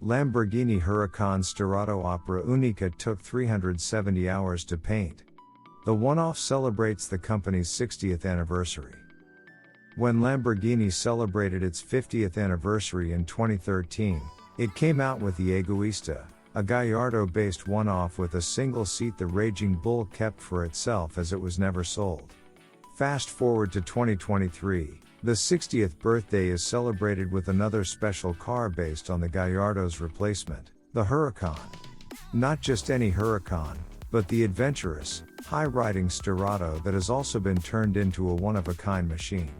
Lamborghini Huracan Sterrato Opera Unica took 370 hours to paint. The one-off celebrates the company's 60th anniversary. When Lamborghini celebrated its 50th anniversary in 2013, it came out with the Egoista, a Gallardo-based one-off with a single seat the Raging Bull kept for itself as it was never sold. Fast forward to 2023, the 60th birthday is celebrated with another special car based on the Gallardo's replacement, the Huracan. Not just any Huracan, but the adventurous, high-riding Sterrato that has also been turned into a one-of-a-kind machine.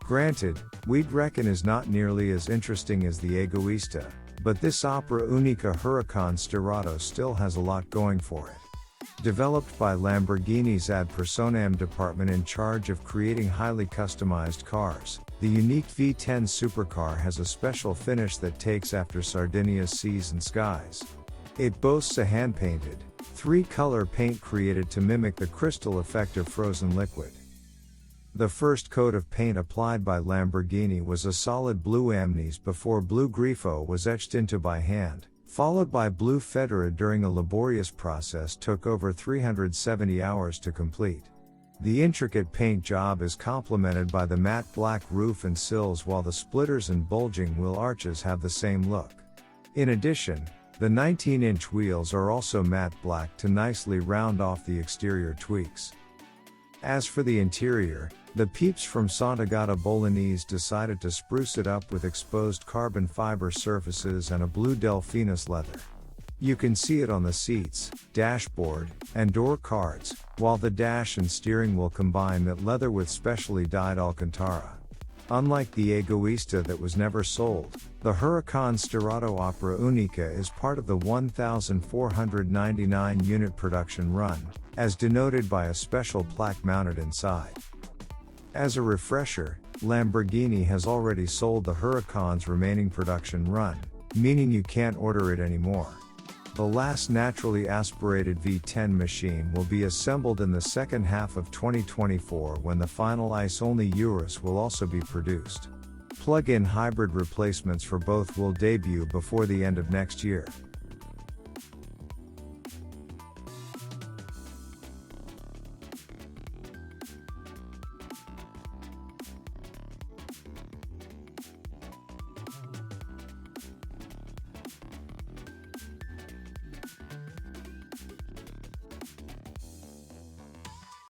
Granted, we'd reckon is not nearly as interesting as the Egoista, but this Opera Unica Huracan Sterrato still has a lot going for it. Developed by Lamborghini's Personam department in charge of creating highly customized cars, the unique V10 supercar has a special finish that takes after Sardinia's seas and skies. It boasts a hand-painted, three-color paint created to mimic the crystal effect of frozen liquid. The first coat of paint applied by Lamborghini was a solid blue amnies before blue grifo was etched into by hand, followed by blue federa during a laborious process took over 370 hours to complete. The intricate paint job is complemented by the matte black roof and sills while the splitters and bulging wheel arches have the same look. In addition, the 19-inch wheels are also matte black to nicely round off the exterior tweaks. As for the interior, the peeps from Sant'Agata Bolognese decided to spruce it up with exposed carbon fiber surfaces and a blue Delphinus leather. You can see it on the seats, dashboard, and door cards, while the dash and steering wheel combine that leather with specially dyed Alcantara. Unlike the Egoista that was never sold, the Huracan Sterrato Opera Unica is part of the 1,499 unit production run, as denoted by a special plaque mounted inside. As a refresher, Lamborghini has already sold the Huracan's remaining production run, meaning you can't order it anymore. The last naturally aspirated V10 machine will be assembled in the second half of 2024 when the final ICE-only Urus will also be produced. Plug-in hybrid replacements for both will debut before the end of next year.